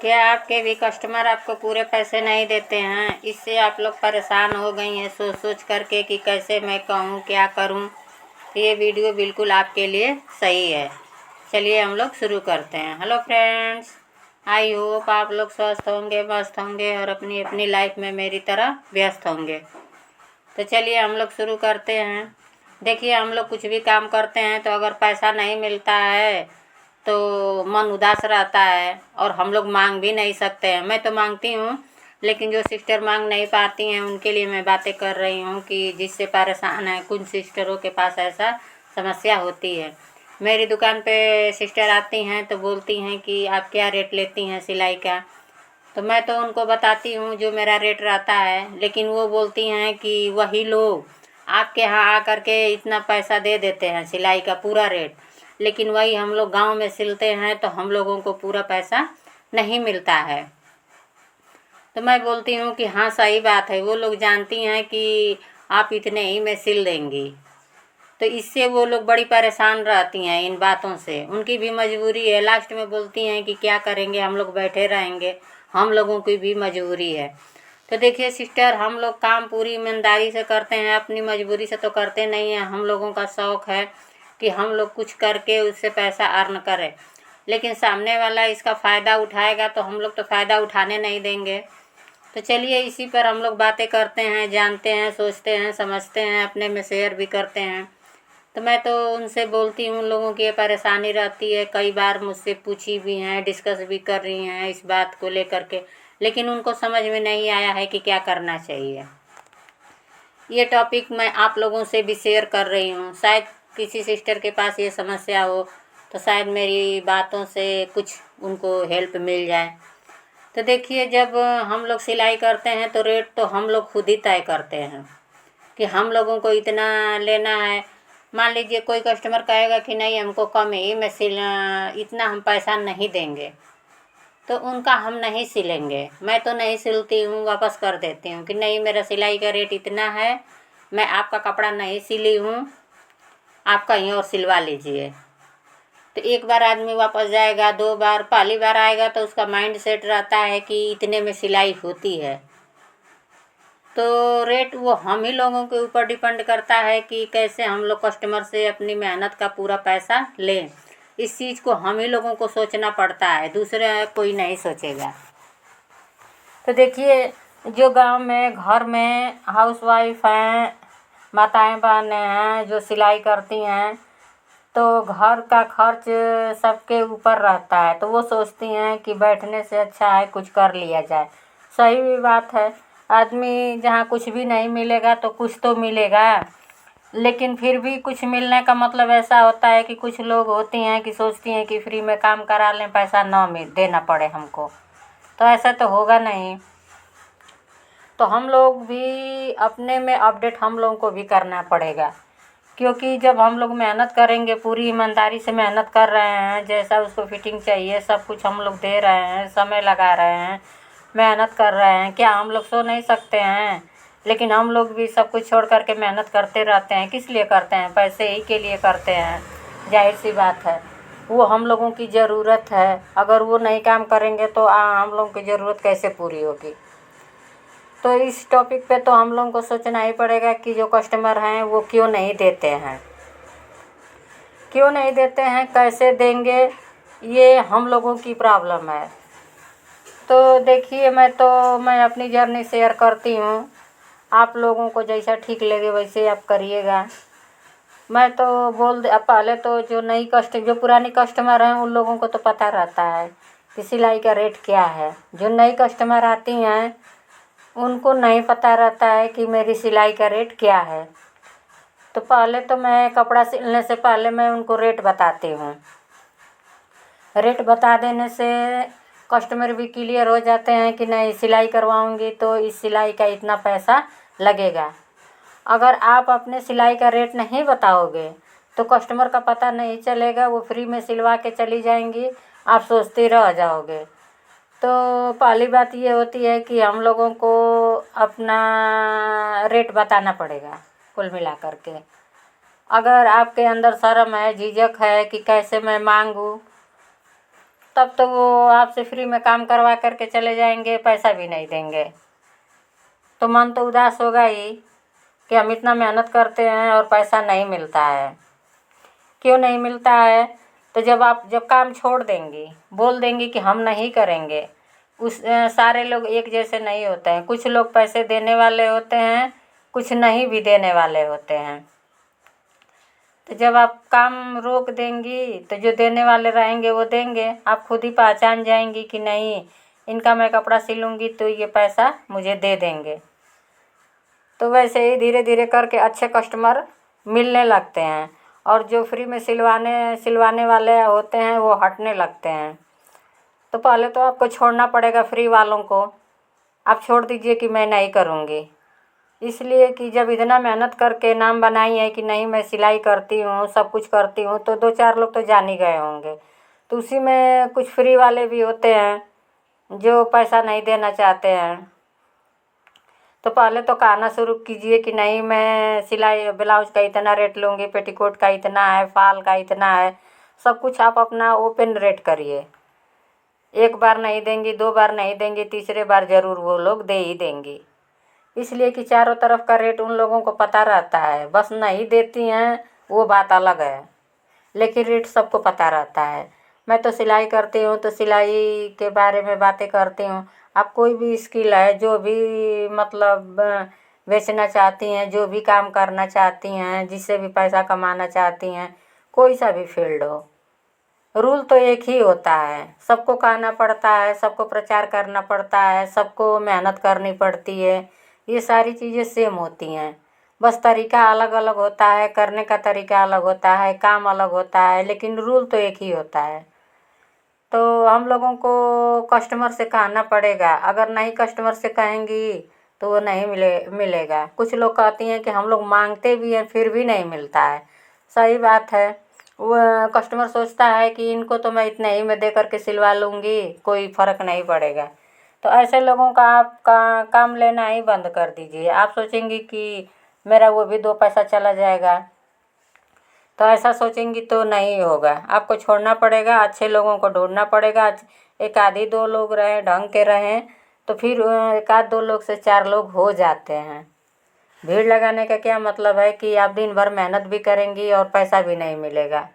क्या आपके भी कस्टमर आपको पूरे पैसे नहीं देते हैं? इससे आप लोग परेशान हो गई हैं सोच सोच करके कि कैसे मैं कहूँ क्या करूँ। तो ये वीडियो बिल्कुल आपके लिए सही है। चलिए हम लोग शुरू करते हैं। हेलो फ्रेंड्स, आई होप आप लोग स्वस्थ होंगे, मस्त होंगे और अपनी अपनी लाइफ में मेरी तरह व्यस्त होंगे। तो चलिए हम लोग शुरू करते हैं। देखिए, हम लोग कुछ भी काम करते हैं तो अगर पैसा नहीं मिलता है तो मन उदास रहता है और हम लोग मांग भी नहीं सकते हैं। मैं तो मांगती हूँ, लेकिन जो सिस्टर मांग नहीं पाती हैं उनके लिए मैं बातें कर रही हूँ कि जिससे परेशान है। कुछ सिस्टरों के पास ऐसा समस्या होती है। मेरी दुकान पे सिस्टर आती हैं तो बोलती हैं कि आप क्या रेट लेती हैं सिलाई का। तो मैं तो उनको बताती हूँ जो मेरा रेट रहता है, लेकिन वो बोलती हैं कि वही लोग आपके यहाँ आकर के इतना पैसा दे देते हैं सिलाई का पूरा रेट, लेकिन वही हम लोग गांव में सिलते हैं तो हम लोगों को पूरा पैसा नहीं मिलता है। तो मैं बोलती हूँ कि हाँ सही बात है, वो लोग जानती हैं कि आप इतने ही में सिल देंगी। तो इससे वो लोग बड़ी परेशान रहती हैं इन बातों से। उनकी भी मजबूरी है। लास्ट में बोलती हैं कि क्या करेंगे, हम लोग बैठे रहेंगे, हम लोगों की भी मजबूरी है। तो देखिए सिस्टर, हम लोग काम पूरी ईमानदारी से करते हैं, अपनी मजबूरी से तो करते नहीं हैं। हम लोगों का शौक़ है कि हम लोग कुछ करके उससे पैसा अर्न करें, लेकिन सामने वाला इसका फ़ायदा उठाएगा तो हम लोग तो फ़ायदा उठाने नहीं देंगे। तो चलिए इसी पर हम लोग बातें करते हैं, जानते हैं, सोचते हैं, समझते हैं, अपने में शेयर भी करते हैं। तो मैं तो उनसे बोलती हूँ, उन लोगों की ये परेशानी रहती है, कई बार मुझसे पूछी भी हैं, डिस्कस भी कर रही हैं इस बात को लेकर के, लेकिन उनको समझ में नहीं आया है कि क्या करना चाहिए। ये टॉपिक मैं आप लोगों से भी शेयर कर रही हूँ। शायद किसी सिस्टर के पास ये समस्या हो तो शायद मेरी बातों से कुछ उनको हेल्प मिल जाए। तो देखिए, जब हम लोग सिलाई करते हैं तो रेट तो हम लोग खुद ही तय करते हैं कि हम लोगों को इतना लेना है। मान लीजिए कोई कस्टमर कहेगा कि नहीं हमको कम ही में इतना हम पैसा नहीं देंगे, तो उनका हम नहीं सिलेंगे। मैं तो नहीं सिलती हूँ, वापस कर देती हूँ कि नहीं मेरा सिलाई का रेट इतना है, मैं आपका कपड़ा नहीं सिली हूँ, आप कहीं और सिलवा लीजिए। तो एक बार आदमी वापस जाएगा, दो बार, पहली बार आएगा तो उसका माइंड सेट रहता है कि इतने में सिलाई होती है। तो रेट वो हम ही लोगों के ऊपर डिपेंड करता है कि कैसे हम लोग कस्टमर से अपनी मेहनत का पूरा पैसा लें। इस चीज़ को हम ही लोगों को सोचना पड़ता है, दूसरे कोई नहीं सोचेगा। तो देखिए, जो गांव में घर में हाउसवाइफ हैं, माताएं बहनें हैं जो सिलाई करती हैं, तो घर का खर्च सबके ऊपर रहता है। तो वो सोचती हैं कि बैठने से अच्छा है कुछ कर लिया जाए। सही भी बात है। आदमी जहाँ कुछ भी नहीं मिलेगा तो कुछ तो मिलेगा, लेकिन फिर भी कुछ मिलने का मतलब ऐसा होता है कि कुछ लोग होती हैं कि सोचती हैं कि फ्री में काम करा लें, पैसा ना देना पड़े हमको। तो ऐसा तो होगा नहीं। तो हम लोग भी अपने में अपडेट हम लोगों को भी करना पड़ेगा, क्योंकि जब हम लोग मेहनत करेंगे, पूरी ईमानदारी से मेहनत कर रहे हैं, जैसा उसको फिटिंग चाहिए सब कुछ हम लोग दे रहे हैं, समय लगा रहे हैं, मेहनत कर रहे हैं, क्या हम लोग सो नहीं सकते हैं? लेकिन हम लोग भी सब कुछ छोड़ करके मेहनत करते रहते हैं। किस लिए करते हैं? पैसे ही के लिए करते हैं। जाहिर सी बात है, वो हम लोगों की ज़रूरत है। अगर वो नहीं काम करेंगे तो हम लोगों की ज़रूरत कैसे पूरी होगी? तो इस टॉपिक पे तो हम लोगों को सोचना ही पड़ेगा कि जो कस्टमर हैं वो क्यों नहीं देते हैं, क्यों नहीं देते हैं, कैसे देंगे, ये हम लोगों की प्रॉब्लम है। तो देखिए, मैं अपनी जर्नी शेयर करती हूँ। आप लोगों को जैसा ठीक लगे वैसे आप करिएगा। मैं तो पहले तो जो पुरानी कस्टमर हैं उन लोगों को तो पता रहता है कि सिलाई का रेट क्या है। जो नई कस्टमर आती हैं उनको नहीं पता रहता है कि मेरी सिलाई का रेट क्या है। तो पहले तो मैं कपड़ा सिलने से पहले मैं उनको रेट बताती हूँ। रेट बता देने से कस्टमर भी क्लियर हो जाते हैं कि नहीं, सिलाई करवाऊँगी तो इस सिलाई का इतना पैसा लगेगा। अगर आप अपने सिलाई का रेट नहीं बताओगे तो कस्टमर का पता नहीं चलेगा, वो फ्री में सिलवा के चली जाएंगी, आप सोचते रह जाओगे। तो पहली बात ये होती है कि हम लोगों को अपना रेट बताना पड़ेगा कुल मिला कर के। अगर आपके अंदर शर्म है, झिझक है कि कैसे मैं मांगूँ, तब तो वो आपसे फ्री में काम करवा करके चले जाएंगे, पैसा भी नहीं देंगे। तो मन तो उदास होगा ही कि हम इतना मेहनत करते हैं और पैसा नहीं मिलता है। क्यों नहीं मिलता है? तो जब काम छोड़ देंगी, बोल देंगी कि हम नहीं करेंगे, सारे लोग एक जैसे नहीं होते हैं। कुछ लोग पैसे देने वाले होते हैं, कुछ नहीं भी देने वाले होते हैं। तो जब आप काम रोक देंगी तो जो देने वाले रहेंगे वो देंगे। आप खुद ही पहचान जाएंगी कि नहीं, इनका मैं कपड़ा सिलूँगी तो ये पैसा मुझे दे देंगे। तो वैसे ही धीरे धीरे करके अच्छे कस्टमर मिलने लगते हैं और जो फ्री में सिलवाने वाले होते हैं वो हटने लगते हैं। तो पहले तो आपको छोड़ना पड़ेगा फ्री वालों को। आप छोड़ दीजिए कि मैं नहीं करूँगी, इसलिए कि जब इतना मेहनत करके नाम बनाई है कि नहीं मैं सिलाई करती हूँ, सब कुछ करती हूँ, तो 2-4 लोग तो जान ही गए होंगे। तो उसी में कुछ फ्री वाले भी होते हैं जो पैसा नहीं देना चाहते हैं। तो पहले तो कहना शुरू कीजिए कि नहीं मैं सिलाई ब्लाउज का इतना रेट लूँगी, पेटीकोट का इतना है, फाल का इतना है। सब कुछ आप अपना ओपन रेट करिए। एक बार नहीं देंगी, 2 बार नहीं देंगी, तीसरे बार ज़रूर वो लोग दे ही देंगी। इसलिए कि चारों तरफ का रेट उन लोगों को पता रहता है। बस नहीं देती हैं वो बात अलग है, लेकिन रेट सबको पता रहता है। मैं तो सिलाई करती हूँ तो सिलाई के बारे में बातें करती हूँ। आप कोई भी स्किल है, जो भी मतलब बेचना चाहती हैं, जो भी काम करना चाहती हैं, जिससे भी पैसा कमाना चाहती हैं, कोई सा भी फील्ड हो, रूल तो एक ही होता है। सबको कहना पड़ता है, सबको प्रचार करना पड़ता है, सबको मेहनत करनी पड़ती है। ये सारी चीज़ें सेम होती हैं, बस तरीका अलग अलग होता है, करने का तरीका अलग होता है, काम अलग होता है, लेकिन रूल तो एक ही होता है। तो हम लोगों को कस्टमर से कहना पड़ेगा। अगर नहीं कस्टमर से कहेंगी तो वो नहीं मिलेगा। कुछ लोग कहती हैं कि हम लोग मांगते भी हैं फिर भी नहीं मिलता है। सही बात है। वो कस्टमर सोचता है कि इनको तो मैं इतने ही में दे करके सिलवा लूँगी, कोई फ़र्क नहीं पड़ेगा। तो ऐसे लोगों का आप काम लेना ही बंद कर दीजिए। आप सोचेंगी कि मेरा वो भी 2 पैसा चला जाएगा, तो ऐसा सोचेंगी तो नहीं होगा। आपको छोड़ना पड़ेगा, अच्छे लोगों को ढूंढना पड़ेगा। एक आधी 2 लोग रहें, ढंग के रहें, तो फिर एक आध 2 लोग से 4 लोग हो जाते हैं। भीड़ लगाने का क्या मतलब है कि आप दिन भर मेहनत भी करेंगी और पैसा भी नहीं मिलेगा।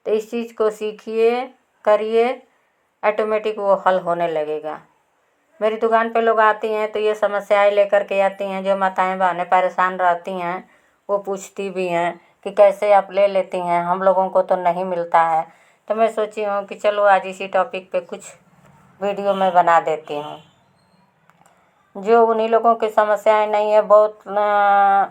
तो इस चीज़ को सीखिए, करिए, ऑटोमेटिक वो हल होने लगेगा। मेरी दुकान पे लोग आती हैं तो ये समस्याएं लेकर के आती हैं। जो माताएं बहनें परेशान रहती हैं वो पूछती भी हैं कि कैसे आप ले लेती हैं, हम लोगों को तो नहीं मिलता है। तो मैं सोची हूँ कि चलो आज इसी टॉपिक पे कुछ वीडियो मैं बना देती हूँ। जो उन्हीं लोगों की समस्याएं नहीं है, बहुत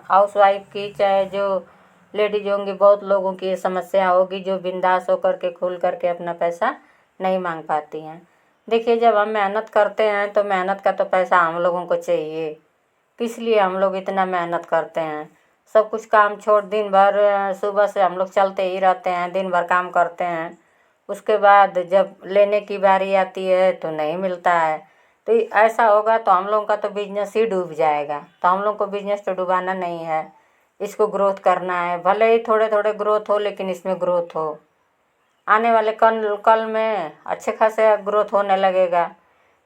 हाउसवाइफ की, चाहे जो लेडीज होंगी, बहुत लोगों की ये समस्या होगी जो बिंदास होकर के खुल करके अपना पैसा नहीं मांग पाती हैं। देखिए, जब हम मेहनत करते हैं तो मेहनत का तो पैसा हम लोगों को चाहिए। किस लिए हम लोग इतना मेहनत करते हैं? सब कुछ काम छोड़ दिन भर सुबह से हम लोग चलते ही रहते हैं, दिन भर काम करते हैं। उसके बाद जब लेने की बारी आती है तो नहीं मिलता है। तो ऐसा होगा तो हम लोगों का तो बिजनेस ही डूब जाएगा। तो हम लोग को बिजनेस तो डुबाना नहीं है, इसको ग्रोथ करना है। भले ही थोड़े थोड़े ग्रोथ हो, लेकिन इसमें ग्रोथ हो। आने वाले कल में अच्छे खासे ग्रोथ होने लगेगा।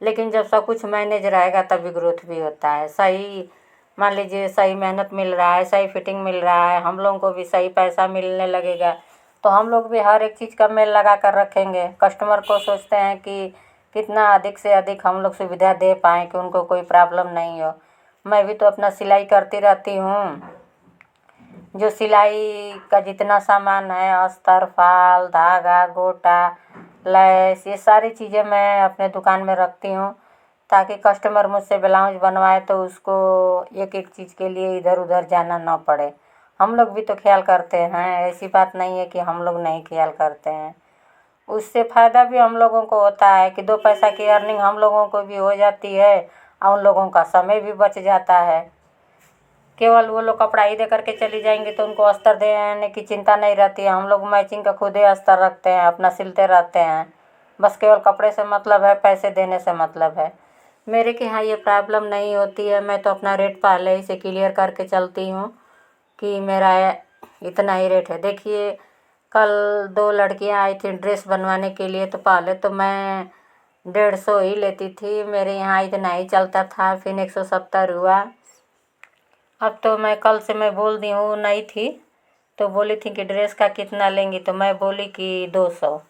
लेकिन जब सब कुछ मैनेज रहेगा तभी ग्रोथ भी होता है। सही, मान लीजिए सही मेहनत मिल रहा है, सही फिटिंग मिल रहा है, हम लोगों को भी सही पैसा मिलने लगेगा, तो हम लोग भी हर एक चीज़ का मेल लगा कर रखेंगे। कस्टमर को सोचते हैं कि कितना अधिक से अधिक हम लोग सुविधा दे पाएँ कि उनको कोई प्रॉब्लम नहीं हो। मैं भी तो अपना सिलाई करती रहती हूँ। जो सिलाई का जितना सामान है, अस्तर, फाल, धागा, गोटा, लैस, ये सारी चीज़ें मैं अपने दुकान में रखती हूँ ताकि कस्टमर मुझसे ब्लाउज बनवाए तो उसको एक एक चीज़ के लिए इधर उधर जाना ना पड़े। हम लोग भी तो ख्याल करते हैं, ऐसी बात नहीं है कि हम लोग नहीं ख्याल करते हैं। उससे फ़ायदा भी हम लोगों को होता है कि 2 पैसा की अर्निंग हम लोगों को भी हो जाती है और उन लोगों का समय भी बच जाता है। केवल वो लोग कपड़ा ही दे करके चली जाएंगी तो उनको अस्तर देने की चिंता नहीं रहती है। हम लोग मैचिंग का खुद ही अस्तर रखते हैं, अपना सिलते रहते हैं। बस केवल कपड़े से मतलब है, पैसे देने से मतलब है। मेरे के यहाँ ये प्रॉब्लम नहीं होती है। मैं तो अपना रेट पहले ही से क्लियर करके चलती हूँ कि मेरा इतना ही रेट है। देखिए, कल 2 लड़कियां आई थी ड्रेस बनवाने के लिए, तो पहले तो मैं 150 ही लेती थी, मेरे यहाँ इतना ही चलता था, फिर 170 हुआ। अब तो मैं कल से मैं बोल दी हूँ, नहीं थी तो बोली थी कि ड्रेस का कितना लेंगी, तो मैं बोली कि 200।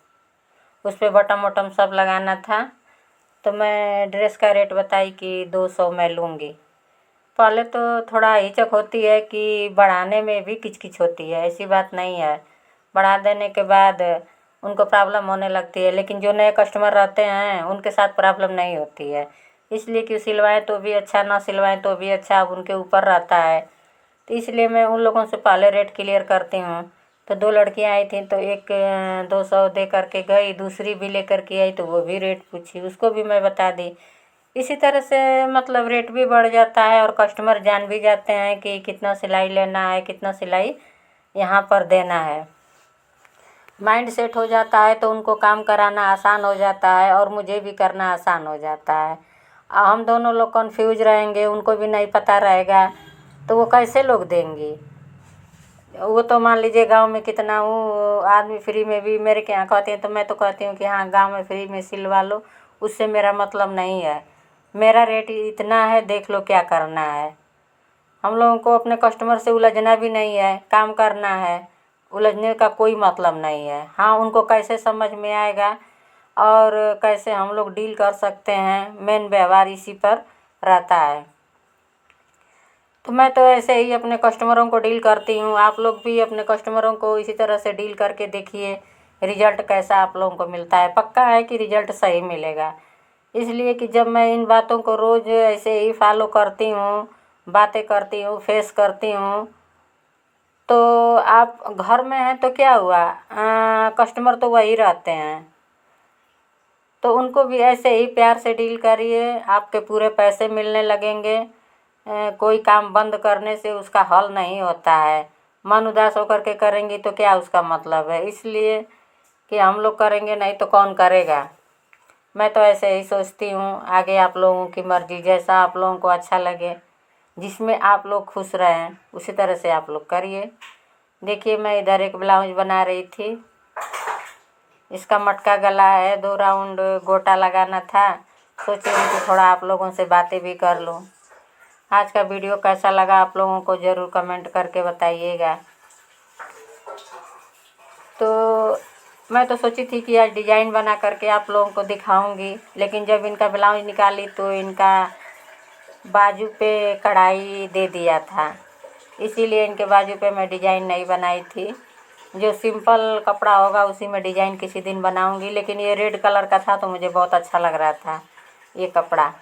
उस पर बटन वटम सब लगाना था, तो मैं ड्रेस का रेट बताई कि 200 मैं लूँगी। पहले तो थोड़ा हिचक होती है कि बढ़ाने में भी किचकिच होती है, ऐसी बात नहीं है। बढ़ा देने के बाद उनको प्रॉब्लम होने लगती है, लेकिन जो नए कस्टमर रहते हैं उनके साथ प्रॉब्लम नहीं होती है। इसलिए कि सिलवाएं तो भी अच्छा, ना सिलवाएं तो भी अच्छा, अब उनके ऊपर रहता है। तो इसलिए मैं उन लोगों से पहले रेट क्लियर करती हूँ। तो 2 लड़कियाँ आई थी, तो एक 200 दे करके गई, दूसरी भी लेकर के आई तो वो भी रेट पूछी, उसको भी मैं बता दी। इसी तरह से मतलब रेट भी बढ़ जाता है और कस्टमर जान भी जाते हैं कि कितना सिलाई लेना है, कितना सिलाई यहाँ पर देना है। माइंड सेट हो जाता है तो उनको काम कराना आसान हो जाता है और मुझे भी करना आसान हो जाता है। हम दोनों लोग कंफ्यूज रहेंगे, उनको भी नहीं पता रहेगा, तो वो कैसे लोग देंगी। वो तो मान लीजिए गांव में कितना हूँ, आदमी फ्री में भी मेरे के यहाँ कहते हैं, तो मैं तो कहती हूँ कि हाँ गांव में फ्री में सिलवा लो, उससे मेरा मतलब नहीं है। मेरा रेट इतना है, देख लो क्या करना है। हम लोगों को अपने कस्टमर से उलझना भी नहीं है, काम करना है, उलझने का कोई मतलब नहीं है। हाँ, उनको कैसे समझ में आएगा और कैसे हम लोग डील कर सकते हैं, मेन व्यवहार इसी पर रहता है। तो मैं तो ऐसे ही अपने कस्टमरों को डील करती हूँ। आप लोग भी अपने कस्टमरों को इसी तरह से डील करके देखिए, रिजल्ट कैसा आप लोगों को मिलता है। पक्का है कि रिजल्ट सही मिलेगा। इसलिए कि जब मैं इन बातों को रोज़ ऐसे ही फॉलो करती हूँ, बातें करती हूँ, फेस करती हूँ, तो आप घर में हैं तो क्या हुआ, कस्टमर तो वही रहते हैं, तो उनको भी ऐसे ही प्यार से डील करिए, आपके पूरे पैसे मिलने लगेंगे। कोई काम बंद करने से उसका हल नहीं होता है। मन उदास होकर के करेंगी तो क्या उसका मतलब है। इसलिए कि हम लोग करेंगे नहीं तो कौन करेगा। मैं तो ऐसे ही सोचती हूँ। आगे आप लोगों की मर्ज़ी, जैसा आप लोगों को अच्छा लगे, जिसमें आप लोग खुश रहें, उसी तरह से आप लोग करिए। देखिए, मैं इधर एक ब्लाउज बना रही थी, इसका मटका गला है, 2 राउंड गोटा लगाना था। सोची कि थोड़ा आप लोगों से बातें भी कर लूँ। आज का वीडियो कैसा लगा आप लोगों को ज़रूर कमेंट करके बताइएगा। तो मैं तो सोची थी कि आज डिज़ाइन बना करके आप लोगों को दिखाऊंगी, लेकिन जब इनका ब्लाउज निकाली तो इनका बाजू पे कढ़ाई दे दिया था, इसीलिए इनके बाजू पे मैं डिज़ाइन नहीं बनाई थी। जो सिंपल कपड़ा होगा उसी में डिज़ाइन किसी दिन बनाऊंगी। लेकिन ये रेड कलर का था तो मुझे बहुत अच्छा लग रहा था ये कपड़ा।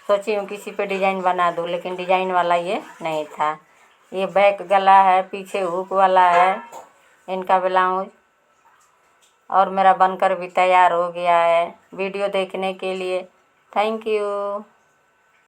सोची हूँ किसी पे डिज़ाइन बना दूँ, लेकिन डिज़ाइन वाला ये नहीं था। ये बैक गला है, पीछे हुक वाला है इनका ब्लाउज। और मेरा बनकर भी तैयार हो गया है। वीडियो देखने के लिए थैंक यू।